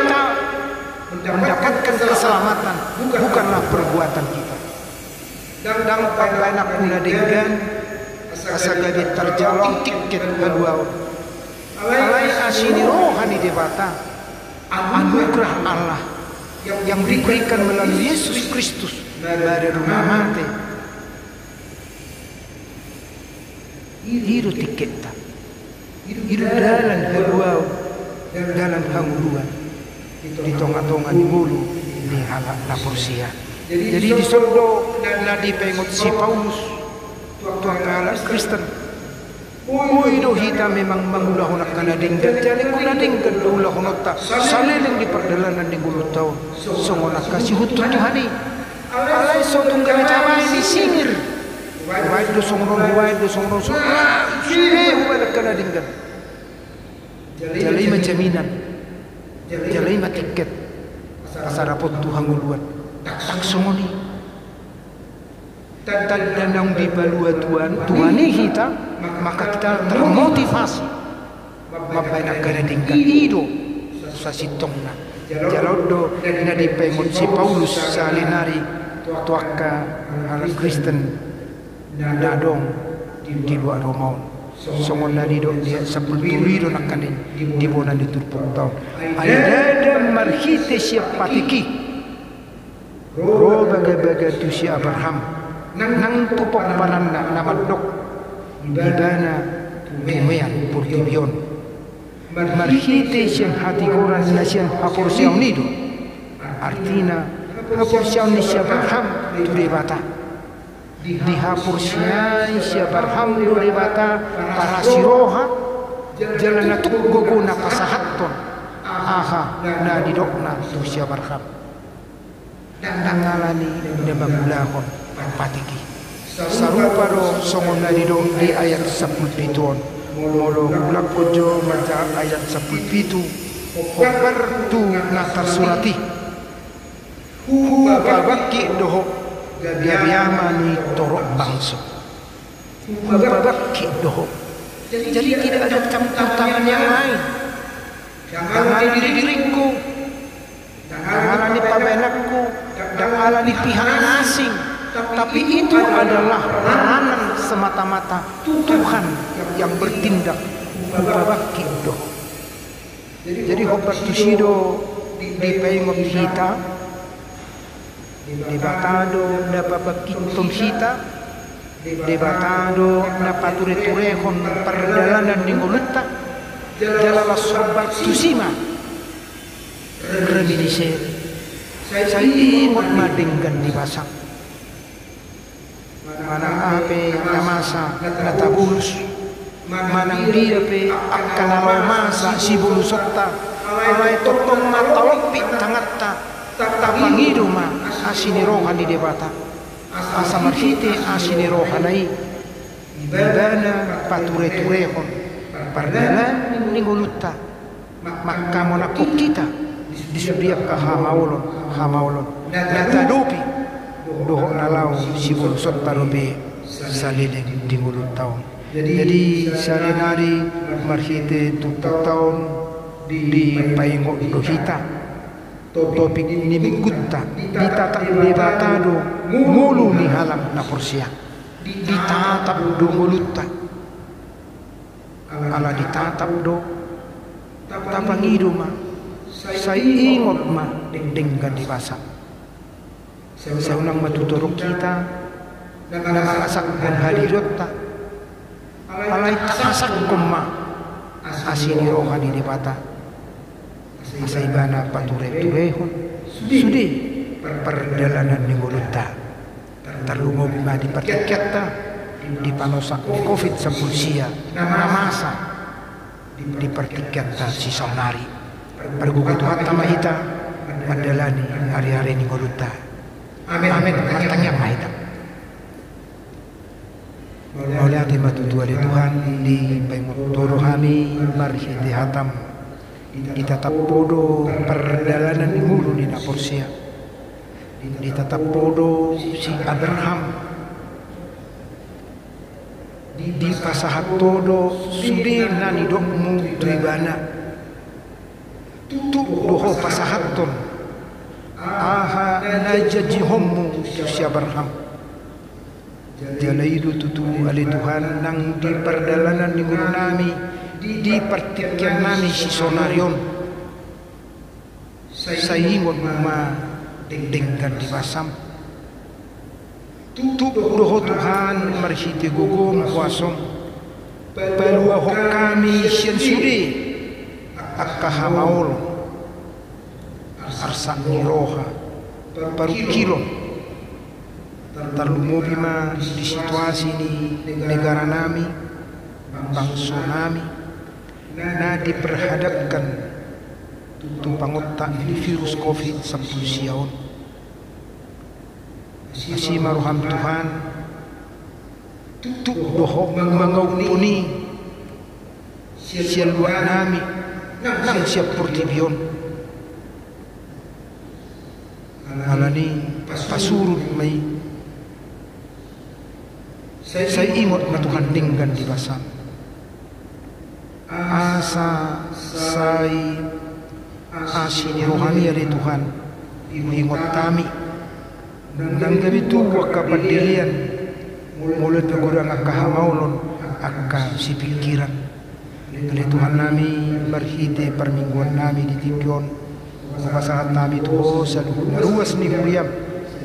mendapatkan keselamatan bukanlah perbuatan kita. Dan panglanak kuna dengan asa gabi terjawab tiket kedua. Alai asini rohani debata anugerah Allah yang diberikan melalui Yesus Kristus dari rumah mati. Hidup kita, hidup dalam kedua, dalam hanguluan, di tonga-tonga di bulu, di halak laporsia. Jadi di sodo na dipengot si Paulus, tuan kala Kristen. Uido hita memang mangulahon kana dinggan jale kuna dinggan ulahon ta saleleng di perdalanan di bulu tahun songona kasih hutut Tuhani alai so tunggal cabay ni singir wai do songron sire ubal kana dinggan jale majaminan jale matiket asarapot Tuhan nguluan tak songoni dan di balua Tuhan kita maka kita termotivasi mabaina kana dingkan ido sa sitongna jalaudo na dipengon si Paulus sa alinari tuaka ala Kristen dadong di luar Romaw songon na dido dia sapulurido nakanin di bonan diturpok taon ada marhite siap patiki roba gabaga tu si Abraham nang tupok pananda namadok ibana tumayan purtibion marhite siyang hati koran na siyang hapursiyaw nido artina hapursiyaw ni siya Abraham turibata dihapursiyaw siya Abraham turibata para si roha jalan na tukgogo na pasahaton aha na didok na tu siya Abraham nangalani na magulahon patiki sarupa do songon narido di ayat 17 molo ulak kojo maca ayat 17 hobar tu natar surati hu babaki doho gabiama ni torok bangso hu babaki doho jadi tidak ada campur tangan yang lain jangan diriku jangan ni pamenakku dan ala di pihak asing, tapi itu adalah peranan semata-mata Tuhan yang bertindak ubabaki do. Jadi hobat tusido di pengop kita debatado na papakitom kita debatado na pature-turehon perjalanan di ngulutta jalala sobat tusima reminisce sa imot madinggan di basang manang ape namasa natabulus manang dia pe akan masa si bulusotta alay totong matalopi tangatta tapangiduma asinirohan di debata asamarhite asinirohanai ibana pature-turehon pardalan ningulutta makamonakok kita disudiak ka hamaulon natadupi doho nalaw si bulusotta robe salileng di mulut taon. Jadi sehari-hari marhite tutup tahun di paingok dohita topik ini minggunta ditatap debatado mulu ni halang na porsia ditatap do mulutta ala ditatap do tapangido ma sa ingop ma denggan di basa sa unang matuturok kita nangasak dan hadirotta alay tasak kumma asini rohani di bata asa ibana pature-turehon sudi perjalanan di mulutta terlungob ma di pertiketta di panosak di COVID-19 namasa di pertiketta si sonari pergugat hatta mahita madalani hari-hari di mulutta amin matanya mahita. Oleh hati matutua di Tuhan di pengutoro kami marhiti hatam ditatap podo perjalanan di mulu di naporsia ditatap podo si Abraham di pasahat todo sudi nani dokmu tuibana tu doho pasahaton aha najaji homu si Abraham jalaidu tutu ali Tuhan nang di perjalanan di guru nami di pertikyan nami si sonarion sa ingon ma denggan di basam tu doho Tuhan marhiti gugum kuasom palua hok kami sian sudi akahamaul arsak niroha parukilon terlumobi ma di situasi di negara nami bangsa nami na diperhadapkan tumpang otak di virus COVID-19 siaon masih maruham Tuhan tu doho mengaupuni sial luak nami nang siap portibion alani pasurun mai saya imot na Tuhan dinggan di basam asa sai asini rohani dari Tuhan ingot kami nang gabi tuwa kapadilian mulut pegurang akahamaulon akka si pikiran dari Tuhan nami berhite permingguan nami di tipion pasahat nami tuho sa ruas ni Muriam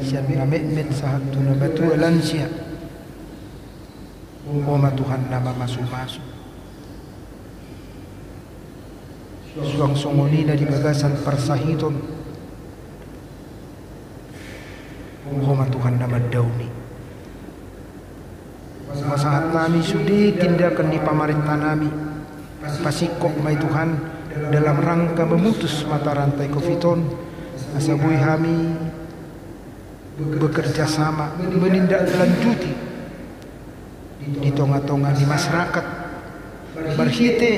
siyan namet sahat tu na batu lansia Oma Tuhan nama masuk-masuk suang songoni dari bagasan persahiton Oma Tuhan nama dauni masahat nami sudi tindakan di pamarintah nami pasikok mai Tuhan dalam rangka memutus mata rantai COVID-19 asabui kami bekerja sama menindaklanjuti di tonga-tonga di masyarakat berhite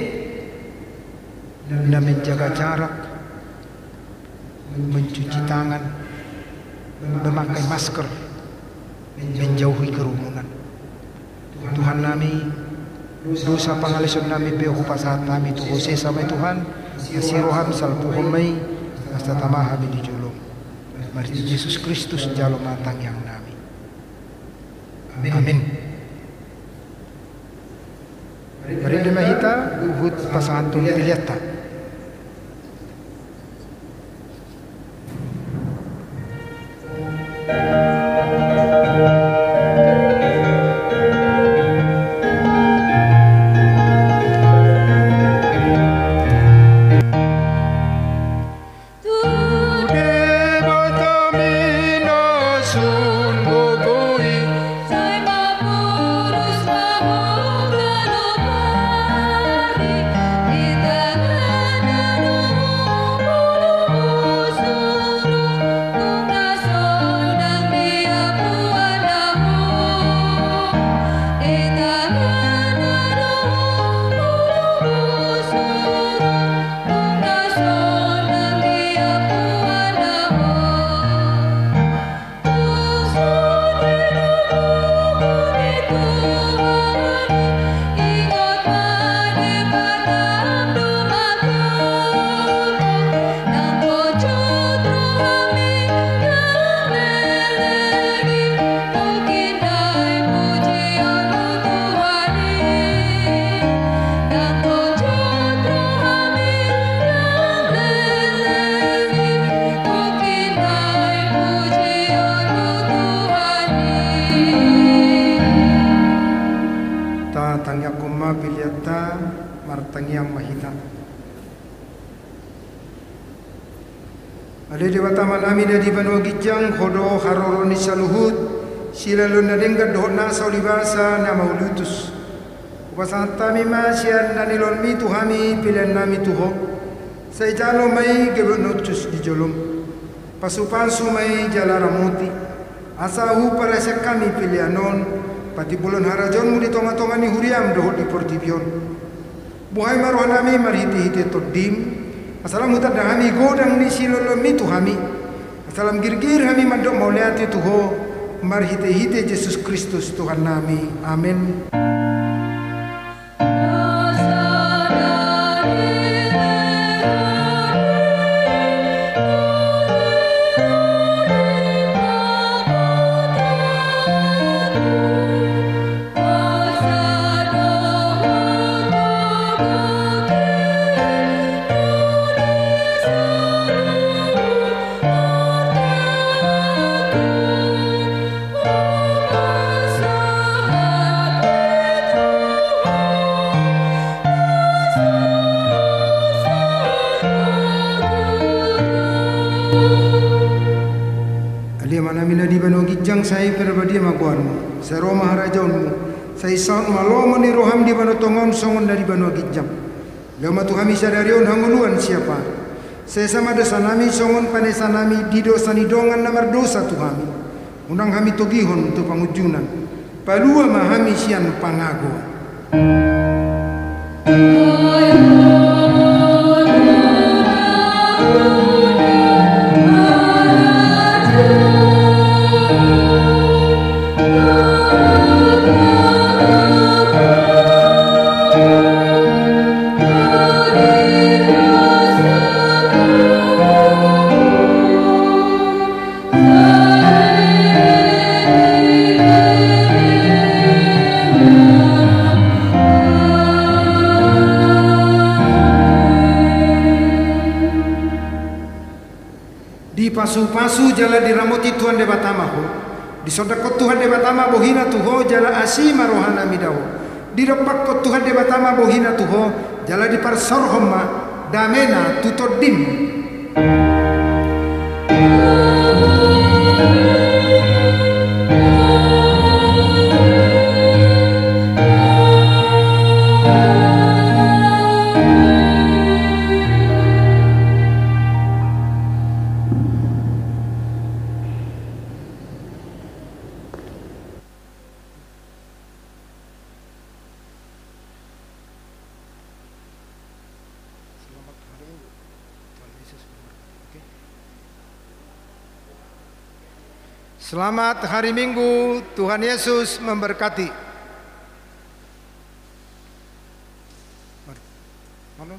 dan menjaga jarak mencuci tangan memakai masker menjauhi kerumunan Tuhan nami dosa pangalisun nami behu pasahat nami tu Hose sampai Tuhan siroham salpuhum mai hasta tamaha di julung Marti Yesus Kristus jalo matang yang nami. Amin. Mari dema hita uhut pasangan tun piliata. Martangyang mahita. Ale dewata manami dari Banua Gijang hodo haroroni saluhut sila lunadengga dohna saulibasa na maulutus. Upasanta mima sian nanilon mi tuhami pilihan nami tuho. Say jalo mai gebenotus di jolom. Pasupansu mai jalaramuti. Asahu para sekami pilihanon. Pati bulan harajon mu di tonga-tonga ni huriam dohot di portibion. Buhay marwanami marhiti-hiti todim. Asalam hutat dahami godang ni silolomi tuhami. Asalam girgir hami mandok mauliati tuho. Marhiti-hiti Yesus Kristus Tuhan nami. Amin. Saya perbadi maguanmu, saya Roma harajaunmu, saya saun malo mani roham di banu tongon songon dari Banua Gijang. Lama tuhami sadarion hanguluan siapa? Saya sama dosa nami songon panesa nami di dosa nidongan namar dosa tuhami. Undang kami togihon untuk pangujunan. Palua mahami sian pangago. Pasu-pasu jala diramoti Tuhan debatamaho. Di sodakot Tuhan debatama bohina tuho jala asima rohana midawo. Di repakot Tuhan debatama bohina tuho jala di parsorhoma damena tutodim. Selamat hari Minggu, Tuhan Yesus memberkati. Mana?